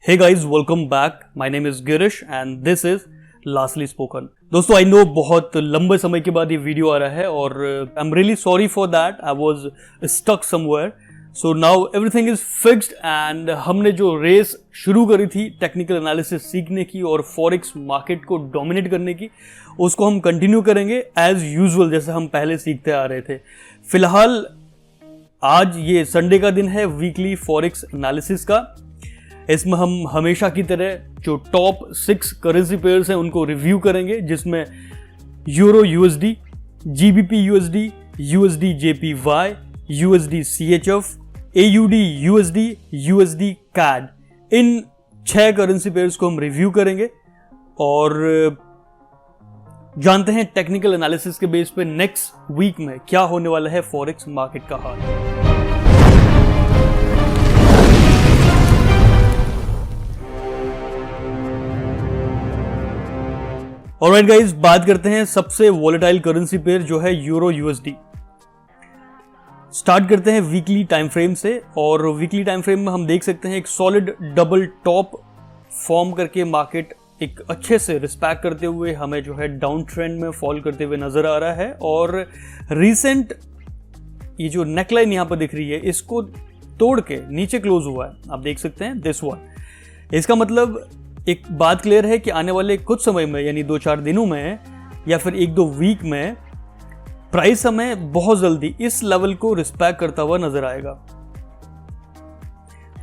Hey guys, welcome back. My name is Girish and this is Lastly Spoken. दोस्तों I know बहुत लंबे समय के बाद ये वीडियो आ रहा है और I am really sorry for that. I was stuck somewhere. So now everything is fixed and हमने जो रेस शुरू करी थी टेक्निकल एनालिसिस सीखने की और फॉरेक्स मार्केट को डोमिनेट करने की, उसको हम कंटिन्यू करेंगे एज यूजुअल जैसे हम पहले सीखते आ रहे थे. फिलहाल आज ये संडे का दिन है वीकली फॉरेक्स एनालिसिस का. इसमें हम हमेशा की तरह जो टॉप 6 करेंसी पेयर्स हैं उनको रिव्यू करेंगे, जिसमें euro USD, GBP USD, USD JPY, USD CHF, AUD USD, USD CAD, इन 6 करेंसी पेयर्स को हम रिव्यू करेंगे और जानते हैं टेक्निकल एनालिसिस के बेस पे नेक्स्ट वीक में क्या होने वाला है फॉरेक्स मार्केट का हाल. ऑलराइट गाइस, बात करते हैं सबसे वॉलेटाइल करेंसी पेयर जो है यूरो यूएसडी. स्टार्ट करते हैं वीकली टाइम फ्रेम से और वीकली टाइम फ्रेम में हम देख सकते हैं एक सॉलिड डबल टॉप फॉर्म करके मार्केट एक अच्छे से रिस्पेक्ट करते हुए हमें जो है डाउन ट्रेंड में फॉल करते हुए नजर आ रहा है. और रीसेंट ये जो नेकलाइन यहां पर दिख रही है इसको तोड़ के नीचे क्लोज हुआ है, आप देख सकते हैं दिस वन. इसका मतलब एक बात क्लियर है कि आने वाले कुछ समय में यानी 2-4 दिनों में या फिर 1-2 वीक में प्राइस हमें बहुत जल्दी इस लेवल को रिस्पेक्ट करता हुआ नजर आएगा.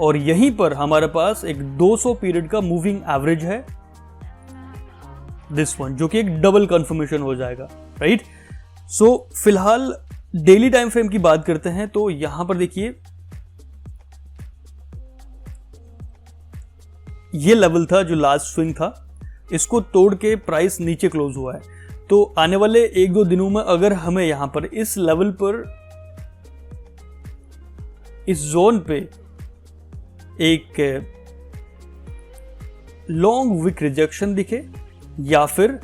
और यहीं पर हमारे पास एक 200 पीरियड का मूविंग एवरेज है, दिस वन, जो कि एक डबल कंफर्मेशन हो जाएगा, राइट. सो फिलहाल डेली टाइम फ्रेम की बात करते हैं तो यहां पर देखिए ये लेवल था जो लास्ट स्विंग था, इसको तोड़ के प्राइस नीचे क्लोज हुआ है. तो आने वाले 1-2 दिनों में अगर हमें यहां पर इस लेवल पर इस जोन पे एक लॉन्ग विक रिजेक्शन दिखे या फिर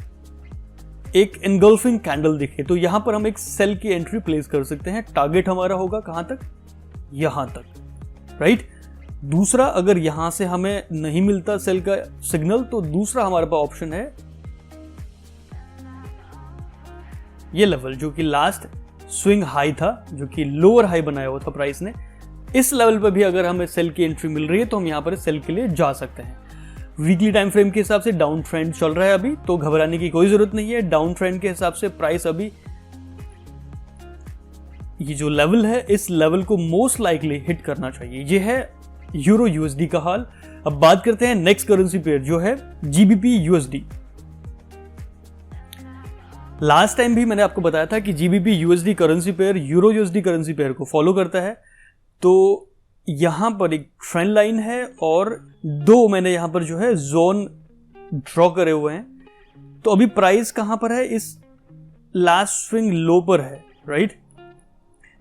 एक एनगल्फिंग कैंडल दिखे तो यहां पर हम एक सेल की एंट्री प्लेस कर सकते हैं. टारगेट हमारा होगा कहां तक, यहां तक, राइट. दूसरा, अगर यहां से हमें नहीं मिलता सेल का सिग्नल तो दूसरा हमारे पास ऑप्शन है ये लेवल जो कि लास्ट स्विंग हाई था, जो कि लोअर हाई बनाया हुआ था प्राइस ने. इस लेवल पर भी अगर हमें सेल की एंट्री मिल रही है तो हम यहां पर सेल के लिए जा सकते हैं. वीकली टाइम फ्रेम के हिसाब से डाउन ट्रेंड चल रहा है अभी, तो घबराने की कोई जरूरत नहीं है. डाउन ट्रेंड के हिसाब से प्राइस अभी ये जो लेवल है इस लेवल को मोस्ट लाइकली हिट करना चाहिए. ये है यूरो यूएसडी का हाल. अब बात करते हैं नेक्स्ट करेंसी पेयर जो है जीबीपी यूएसडी. लास्ट टाइम भी मैंने आपको बताया था कि GBP USD currency pair euro USD currency pair को फॉलो करता है. तो यहां पर एक ट्रेंड लाइन है और 2 मैंने यहां पर जो है जोन ड्रॉ करे हुए हैं. तो अभी प्राइस कहां पर है, इस लास्ट स्विंग लो पर है, राइट,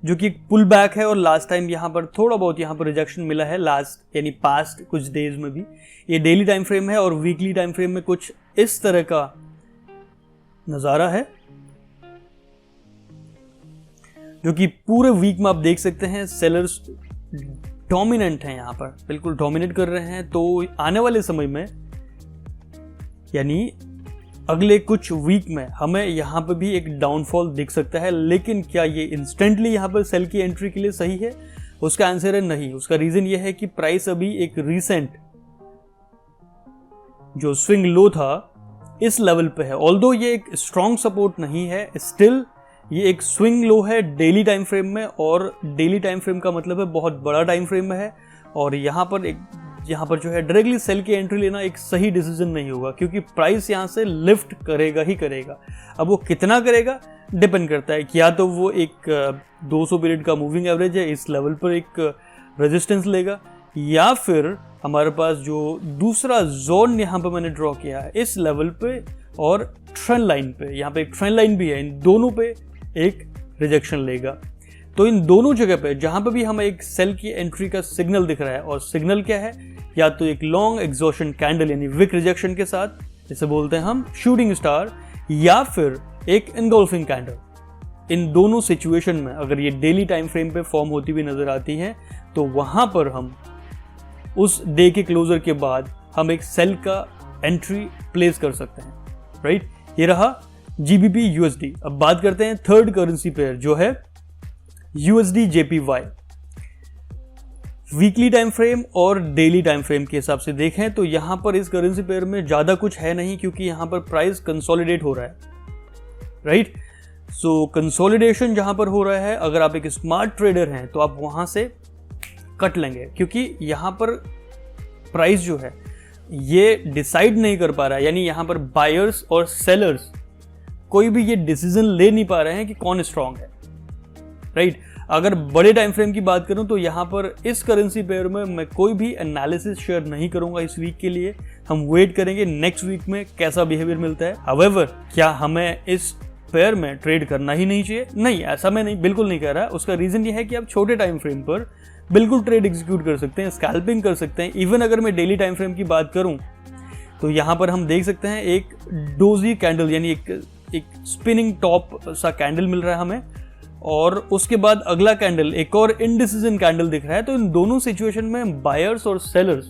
जो कि एक पुल बैक है. और लास्ट टाइम यहां पर थोड़ा बहुत यहां पर रिजेक्शन मिला है लास्ट यानी पास्ट कुछ डेज में भी. ये डेली टाइम फ्रेम है और वीकली टाइम फ्रेम में कुछ इस तरह का नजारा है, जो कि पूरे वीक में आप देख सकते हैं सेलर्स डोमिनेंट हैं, यहां पर बिल्कुल डोमिनेट कर रहे हैं. तो आने वाले समय में यानी अगले कुछ वीक में हमें यहां पर भी एक डाउनफॉल दिख सकता है. लेकिन क्या ये इंस्टेंटली यहां पर सेल की एंट्री के लिए सही है, उसका आंसर है नहीं. उसका रीजन ये है कि प्राइस अभी एक रीसेंट जो स्विंग लो था इस लेवल पे है. ऑल्दो ये एक स्ट्रॉन्ग सपोर्ट नहीं है, स्टिल ये एक स्विंग लो है डेली टाइम फ्रेम में. और डेली टाइम फ्रेम का मतलब है बहुत बड़ा टाइम फ्रेम में है. और यहां पर जो है डायरेक्टली सेल की एंट्री लेना एक सही डिसीजन नहीं होगा, क्योंकि प्राइस यहां से लिफ्ट करेगा ही करेगा. अब वो कितना करेगा डिपेंड करता है कि या तो वो एक 200 पीरियड का मूविंग एवरेज है इस लेवल पर एक रेजिस्टेंस लेगा, या फिर हमारे पास जो दूसरा जोन यहां पर मैंने ड्रॉ किया है इस लेवल पे और ट्रेंड लाइन पे, यहां पे एक ट्रेंड लाइन भी है, इन दोनों पे एक रिजेक्शन लेगा. तो इन दोनों जगह पे जहां पे भी हमें एक सेल की एंट्री का सिग्नल दिख रहा है, और सिग्नल क्या है, या तो एक लॉन्ग एग्जॉशन कैंडल यानी विक रिजेक्शन के साथ, जिसे बोलते हैं हम शूटिंग स्टार, या फिर एक एनगल्फिंग कैंडल. इन दोनों सिचुएशन में अगर ये डेली टाइम फ्रेम पे फॉर्म होती हुई नजर आती है तो वहां पर हम उस डे के क्लोजर के बाद हम एक सेल का एंट्री प्लेस कर सकते हैं, राइट। ये रहा GBP USD। अब बात करते हैं थर्ड करेंसी पेयर जो है USD JPY। Weekly time frame और डेली टाइम फ्रेम के हिसाब से देखें तो यहां पर इस करेंसी पेयर में ज्यादा कुछ है नहीं, क्योंकि यहां पर प्राइस कंसोलिडेट हो रहा है, राइट। सो कंसोलिडेशन जहां पर हो रहा है, अगर आप एक स्मार्ट ट्रेडर हैं तो आप वहां से कट लेंगे, क्योंकि यहां पर प्राइस जो है ये डिसाइड नहीं कर पा रहा है, यानी यहां पर बायर्स और सेलर्स कोई भी ये डिसीजन ले नहीं पा रहे हैं कि कौन स्ट्रांग है, राइट। अगर बड़े टाइम फ्रेम की बात करूं तो यहां पर इस करेंसी पेयर में मैं कोई भी एनालिसिस शेयर नहीं करूंगा इस वीक के लिए। हम वेट करेंगे नेक्स्ट वीक में कैसा बिहेवियर मिलता है। हाउएवर, क्या हमें इस पेयर में ट्रेड करना ही नहीं चाहिए? नहीं, ऐसा मैं नहीं, बिल्कुल नहीं कह रहा। उसका रीजन ये है कि आप छोटे टाइम फ्रेम पर बिल्कुल ट्रेड एग्जीक्यूट कर सकते हैं, स्कैल्पिंग कर सकते हैं। इवन अगर मैं डेली टाइम फ्रेम की बात करूं तो यहां पर हम देख सकते हैं एक डोजी कैंडल, यानी एक स्पिनिंग टॉप सा कैंडल मिल रहा है हमें, और उसके बाद अगला कैंडल एक और इनडिसीजन कैंडल दिख रहा है। तो इन दोनों सिचुएशन में बायर्स और सेलर्स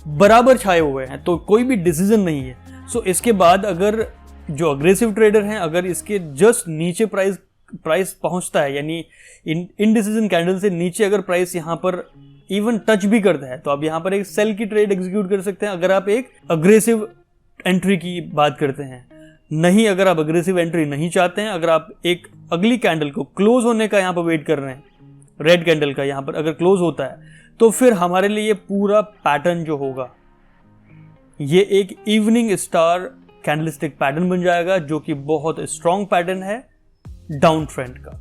बराबर छाए हुए हैं, तो कोई भी डिसीजन नहीं है। सो इसके बाद अगर जो अग्रेसिव ट्रेडर हैं, अगर इसके जस्ट नीचे प्राइस पहुंचता है, यानी इनडिसीजन कैंडल से नीचे अगर प्राइस यहां पर इवन टच भी करता है, तो आप यहां पर एक सेल की ट्रेड एग्जीक्यूट कर सकते हैं, अगर आप एक अग्रेसिव एंट्री की बात करते हैं। नहीं, अगर आप अग्रेसिव एंट्री नहीं चाहते हैं, अगर आप एक अगली कैंडल को क्लोज होने का यहां पर वेट कर रहे हैं, रेड कैंडल का यहां पर अगर क्लोज होता है, तो फिर हमारे लिए पूरा पैटर्न जो होगा ये एक इवनिंग स्टार कैंडलस्टिक पैटर्न बन जाएगा, जो कि बहुत स्ट्रॉन्ग पैटर्न है डाउन ट्रेंड का,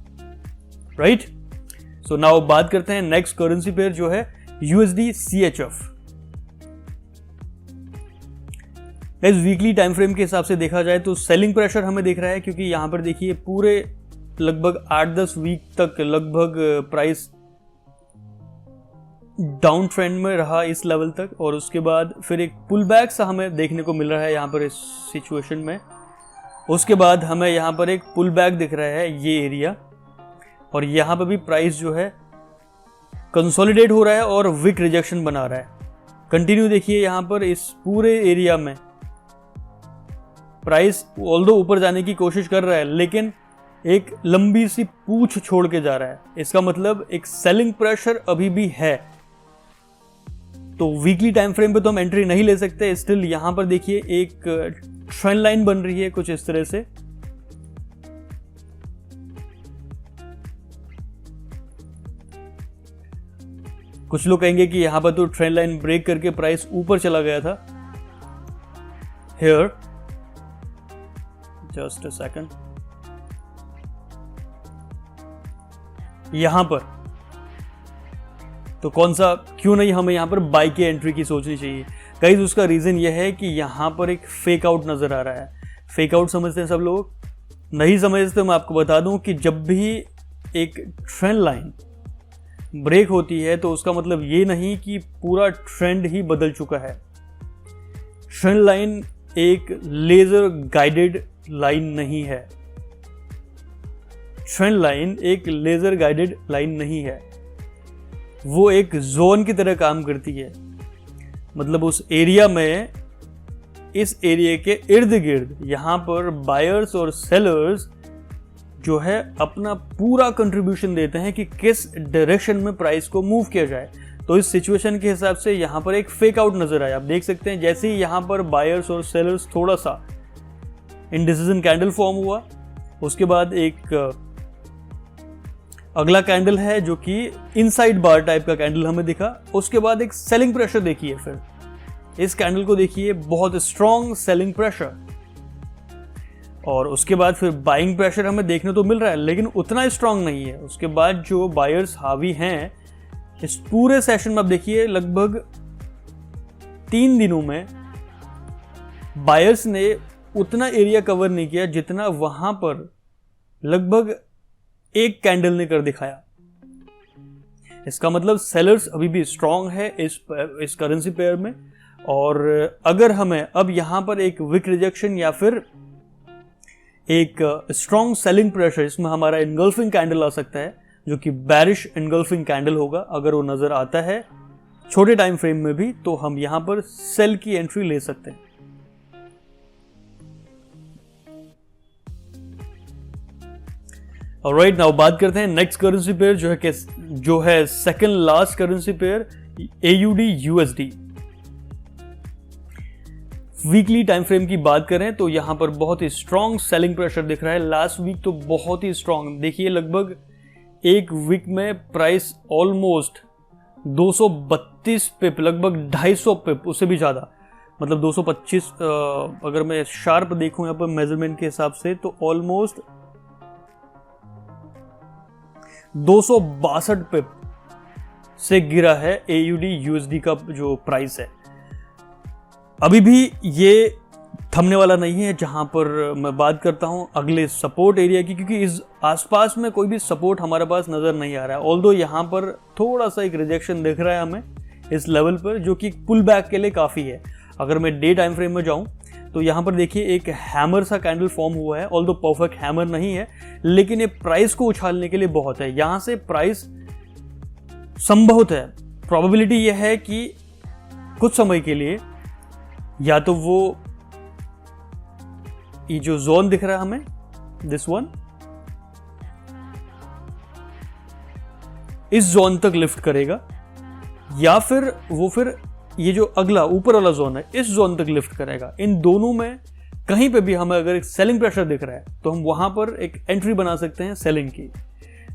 राइट। सो नाउ बात करते हैं नेक्स्ट करेंसी पेयर जो है USD CHF। इस वीकली टाइम फ्रेम के हिसाब से देखा जाए तो सेलिंग प्रेशर हमें दिख रहा है, क्योंकि यहां पर देखिए पूरे लगभग 8-10 वीक तक लगभग प्राइस डाउन ट्रेंड में रहा इस लेवल तक, और उसके बाद फिर एक पुल बैक सा हमें देखने को मिल रहा है यहां पर इस सिचुएशन में। उसके बाद हमें यहां पर एक पुल बैक दिख रहा है ये एरिया, और यहां पर भी प्राइस जो है कंसोलिडेट हो रहा है और विक रिजेक्शन बना रहा है। कंटिन्यू देखिए यहां पर इस पूरे एरिया में प्राइस ऑल्दो ऊपर जाने की कोशिश कर रहा है, लेकिन एक लंबी सी पूंछ छोड़ के जा रहा है। इसका मतलब एक सेलिंग प्रेशर अभी भी है। तो वीकली टाइम फ्रेम पे तो हम एंट्री नहीं ले सकते। स्टिल यहां पर देखिए एक ट्रेंड लाइन बन रही है कुछ इस तरह से। कुछ लोग कहेंगे कि यहां पर तो ट्रेंड लाइन ब्रेक करके प्राइस ऊपर चला गया था। हियर जस्ट अ सेकंड, यहां पर तो कौन सा, क्यों नहीं हमें यहां पर बाई के एंट्री की सोचनी चाहिए। गाइस उसका रीजन यह है कि यहां पर एक फेक आउट नजर आ रहा है। फेक आउट समझते हैं सब लोग? नहीं समझते मैं आपको बता दूं कि जब भी एक ट्रेंड लाइन ब्रेक होती है तो उसका मतलब ये नहीं कि पूरा ट्रेंड ही बदल चुका है। ट्रेंड लाइन एक लेजर गाइडेड लाइन नहीं है। ट्रेंड लाइन एक लेजर गाइडेड लाइन नहीं है, वो एक जोन की तरह काम करती है। मतलब उस एरिया में, इस एरिया के इर्द गिर्द यहां पर बायर्स और सेलर्स जो है अपना पूरा कंट्रीब्यूशन देते हैं कि किस डायरेक्शन में प्राइस को मूव किया जाए। तो इस सिचुएशन के हिसाब से यहां पर एक फेक आउट नजर आया। आप देख सकते हैं जैसे ही यहां पर बायर्स और सेलर्स थोड़ा सा इंडिसीजन कैंडल फॉर्म हुआ, उसके बाद एक अगला कैंडल है जो कि इनसाइड बार टाइप का कैंडल हमें दिखा। उसके बाद एक सेलिंग प्रेशर देखिए, फिर इस कैंडल को देखिए, बहुत स्ट्रॉन्ग सेलिंग प्रेशर, और उसके बाद फिर बाइंग प्रेशर हमें देखने तो मिल रहा है, लेकिन उतना स्ट्रॉन्ग नहीं है। उसके बाद जो बायर्स हावी हैं इस पूरे सेशन में, आप देखिए लगभग 3 दिनों में बायर्स ने उतना एरिया कवर नहीं किया जितना वहां पर लगभग एक कैंडल ने कर दिखाया। इसका मतलब सेलर्स अभी भी स्ट्रॉन्ग है इस करेंसी पेयर में। और अगर हमें अब यहां पर एक विक रिजेक्शन या फिर एक स्ट्रॉन्ग सेलिंग प्रेशर, इसमें हमारा इनगल्फिंग कैंडल आ सकता है, जो कि बैरिश इनगल्फिंग कैंडल होगा। अगर वो नजर आता है छोटे टाइम फ्रेम में भी, तो हम यहां पर सेल की एंट्री ले सकते हैं। ऑलराइट, नाउ बात करते हैं नेक्स्ट करेंसी पेयर जो है second last currency pair AUD USD। Weekly time frame की बात करें तो यहां पर बहुत ही स्ट्रॉन्ग सेलिंग प्रेशर दिख रहा है। लास्ट वीक तो बहुत ही स्ट्रॉन्ग, देखिए लगभग एक वीक में प्राइस ऑलमोस्ट 232 पिप, लगभग 250 पिप, उससे भी ज्यादा, मतलब 225 अगर मैं शार्प देखूं यहाँ पर मेजरमेंट के हिसाब से तो ऑलमोस्ट 262 पिप से गिरा है AUD USD का जो प्राइस है। अभी भी ये थमने वाला नहीं है। जहां पर मैं बात करता हूं अगले सपोर्ट एरिया की, क्योंकि इस आसपास में कोई भी सपोर्ट हमारे पास नजर नहीं आ रहा है। ऑल्दो यहां पर थोड़ा सा एक रिजेक्शन दिख रहा है हमें इस लेवल पर, जो कि पुल बैक के लिए काफी है। अगर मैं डे टाइम फ्रेम में जाऊं तो यहां पर देखिए एक हैमर सा कैंडल फॉर्म हुआ है। ऑल्दो परफेक्ट हैमर नहीं है, लेकिन ये प्राइस को उछालने के लिए बहुत है। यहां से प्राइस संभवत है, प्रोबेबिलिटी यह है कि कुछ समय के लिए या तो वो ये जो जोन दिख रहा है हमें, दिस वन, इस जोन तक लिफ्ट करेगा, या फिर वो फिर ये जो अगला ऊपर वाला जोन है इस जोन तक लिफ्ट करेगा। इन दोनों में कहीं पे भी हमें अगर एक सेलिंग प्रेशर दिख रहा है तो हम वहां पर एक एंट्री बना सकते हैं सेलिंग की।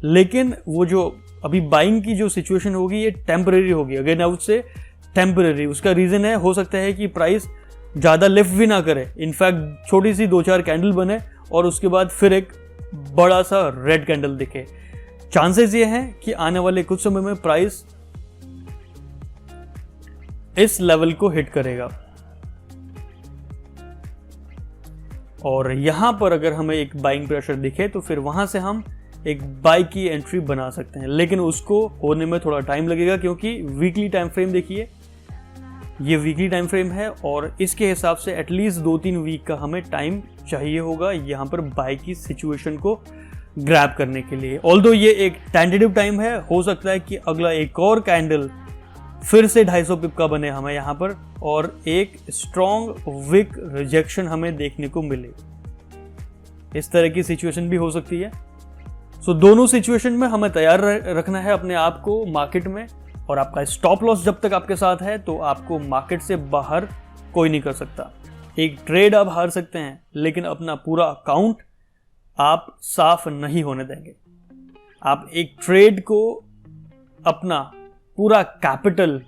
लेकिन वो जो अभी बाइंग की जो सिचुएशन होगी ये टेम्परेरी होगी, अगेन आउट से टेम्परेरी। उसका रीजन है, हो सकता है कि प्राइस ज्यादा लिफ्ट भी ना करे, इनफैक्ट छोटी सी 2-4 कैंडल बने और उसके बाद फिर एक बड़ा सा रेड कैंडल दिखे। चांसेस ये हैं कि आने वाले कुछ समय में प्राइस इस लेवल को हिट करेगा, और यहां पर अगर हमें एक बाइंग प्रेशर दिखे तो फिर वहां से हम एक बाय की एंट्री बना सकते हैं। लेकिन उसको होने में थोड़ा टाइम लगेगा, क्योंकि वीकली टाइम फ्रेम देखिए, ये वीकली टाइम फ्रेम है और इसके हिसाब से एटलीस्ट 2-3 वीक का हमें टाइम चाहिए होगा यहां पर बाय की सिचुएशन को ग्रैब करने के लिए। ऑल्दो ये एक टेंटेटिव टाइम है, हो सकता है कि अगला एक और कैंडल फिर से 250 पिप का बने हमें यहां पर, और एक स्ट्रॉन्ग विक रिजेक्शन हमें देखने को मिले। इस तरह की सिचुएशन भी हो सकती है। सो दोनों सिचुएशन में हमें तैयार रखना है अपने आप को मार्केट में, और आपका स्टॉप लॉस जब तक आपके साथ है तो आपको मार्केट से बाहर कोई नहीं कर सकता। एक ट्रेड आप हार सकते हैं, लेकिन अपना पूरा अकाउंट आप साफ नहीं होने देंगे। आप एक ट्रेड को अपना पूरा कैपिटल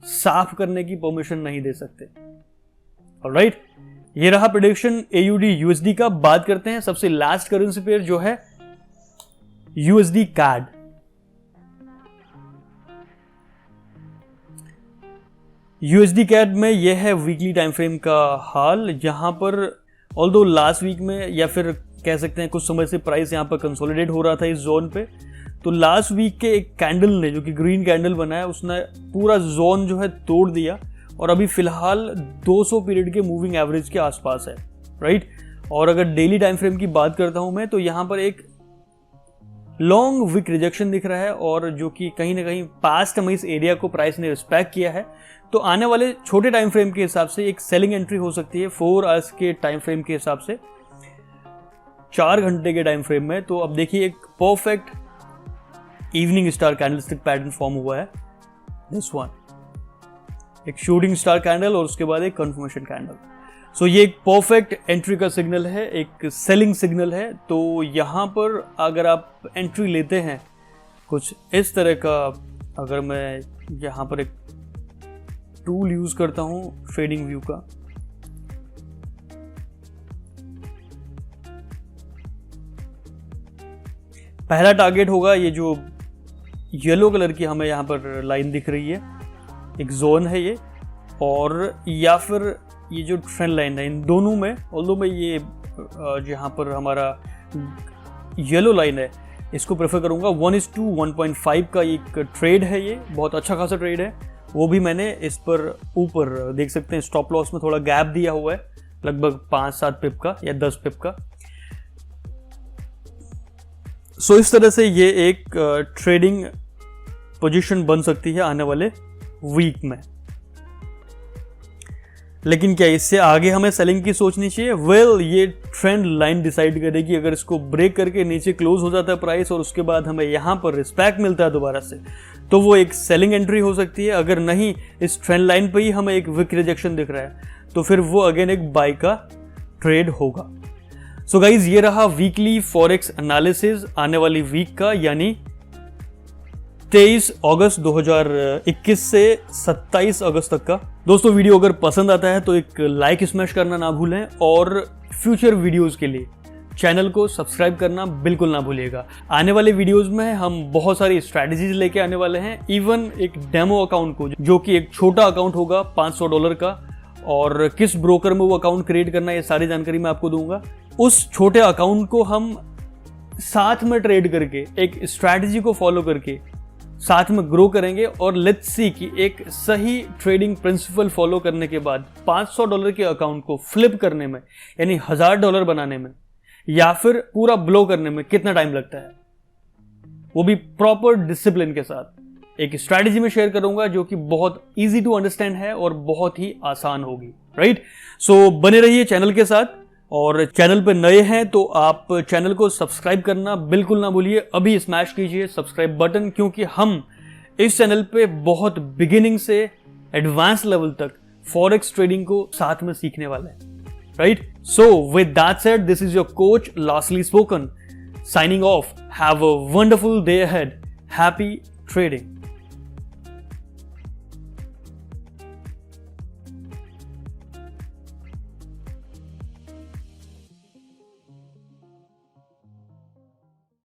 साफ करने की परमिशन नहीं दे सकते। ऑलराइट, ये रहा प्रेडिक्शन AUD USD का। बात करते हैं सबसे लास्ट करेंसी पेयर जो है USD CAD। USD CAD में यह है वीकली टाइम फ्रेम का हाल। यहां पर ऑल्दो लास्ट वीक में, या फिर कह सकते हैं कुछ समय से प्राइस यहां पर कंसोलिडेट हो रहा था इस जोन पे, तो लास्ट वीक के एक कैंडल ने, जो कि ग्रीन कैंडल बनाया, उसने पूरा जोन जो है तोड़ दिया और अभी फिलहाल 200 पीरियड के मूविंग एवरेज के आसपास है, राइट। और अगर डेली टाइम फ्रेम की बात करता हूं मैं, तो यहां पर एक लॉन्ग विक रिजेक्शन दिख रहा है, और जो कि कहीं ना कहीं पास्ट में इस एरिया को प्राइस ने रिस्पेक्ट किया है। तो आने वाले छोटे टाइम फ्रेम के हिसाब से एक सेलिंग एंट्री हो सकती है 4 आवर्स के टाइम फ्रेम के हिसाब से, 4 घंटे के टाइम फ्रेम में। तो अब देखिए एक perfect evening star candlestick pattern form हुआ है, दिस वन, एक शूटिंग स्टार कैंडल और उसके बाद एक कंफर्मेशन कैंडल। सो ये एक परफेक्ट एंट्री का सिग्नल है, एक सेलिंग सिग्नल है। तो यहां पर अगर आप एंट्री लेते हैं कुछ इस तरह का, अगर मैं यहां पर एक टूल यूज करता हूं ट्रेडिंग व्यू का, पहला टारगेट होगा ये जो येलो कलर की हमें यहां पर लाइन दिख रही है, एक जोन है ये, और या फिर ये जो ट्रेंड लाइन है, इन दोनों में, ऑल्दो में ये जहां पर हमारा येलो लाइन है इसको प्रेफर करूंगा। 1:1.5 का एक ट्रेड है, ये बहुत अच्छा खासा ट्रेड है। वो भी मैंने इस पर ऊपर देख सकते हैं स्टॉप लॉस में थोड़ा गैप दिया हुआ है, लगभग 5-7 पिप का या 10 पिप का। सो इस तरह से ये एक ट्रेडिंग पोजीशन बन सकती है आने वाले वीक में। लेकिन क्या इससे आगे हमें सेलिंग की सोचनी चाहिए? वेल, ये ट्रेंड लाइन डिसाइड करेगी। अगर इसको ब्रेक करके नीचे क्लोज हो जाता है प्राइस और उसके बाद हमें यहाँ पर रिस्पेक्ट मिलता है दोबारा से, तो वो एक सेलिंग एंट्री हो सकती है। अगर नहीं, इस ट्रेंड लाइन पे ही हमें एक विक रिजेक्शन दिख रहा है, तो फिर वो अगेन एक बाय का ट्रेड होगा। सो गाइज, ये रहा वीकली फॉरेक्स एनालिसिस आने वाली वीक का, यानी 23 अगस्त 2021 से 27 अगस्त तक का। दोस्तों, वीडियो अगर पसंद आता है तो एक लाइक स्मैश करना ना भूलें और फ्यूचर वीडियोस के लिए चैनल को सब्सक्राइब करना बिल्कुल ना भूलिएगा। आने वाले वीडियोस में हम बहुत सारी स्ट्रैटेजीज लेके आने वाले हैं। इवन एक डेमो अकाउंट को, जो कि एक छोटा अकाउंट होगा $500 का, और किस ब्रोकर में वो अकाउंट क्रिएट करना है, ये सारी जानकारी मैं आपको दूंगा। उस छोटे अकाउंट को हम साथ में ट्रेड करके, एक स्ट्रैटेजी को फॉलो करके साथ में ग्रो करेंगे, और लेट्स सी कि एक सही ट्रेडिंग प्रिंसिपल फॉलो करने के बाद $500 के अकाउंट को फ्लिप करने में, यानी $1000 बनाने में, या फिर पूरा ब्लो करने में कितना टाइम लगता है, वो भी प्रॉपर डिसिप्लिन के साथ एक स्ट्रैटेजी में शेयर करूंगा, जो कि बहुत इजी टू अंडरस्टैंड है और बहुत ही आसान होगी। राइट? सो बने रहिए चैनल के साथ, और चैनल पे नए हैं तो आप चैनल को सब्सक्राइब करना बिल्कुल ना भूलिए। अभी स्मैश कीजिए सब्सक्राइब बटन, क्योंकि हम इस चैनल पे बहुत बिगिनिंग से एडवांस लेवल तक फॉरेक्स ट्रेडिंग को साथ में सीखने वाले हैं। Right? So with that said, this is your coach lastly spoken, signing off. Have a wonderful day ahead. Happy trading.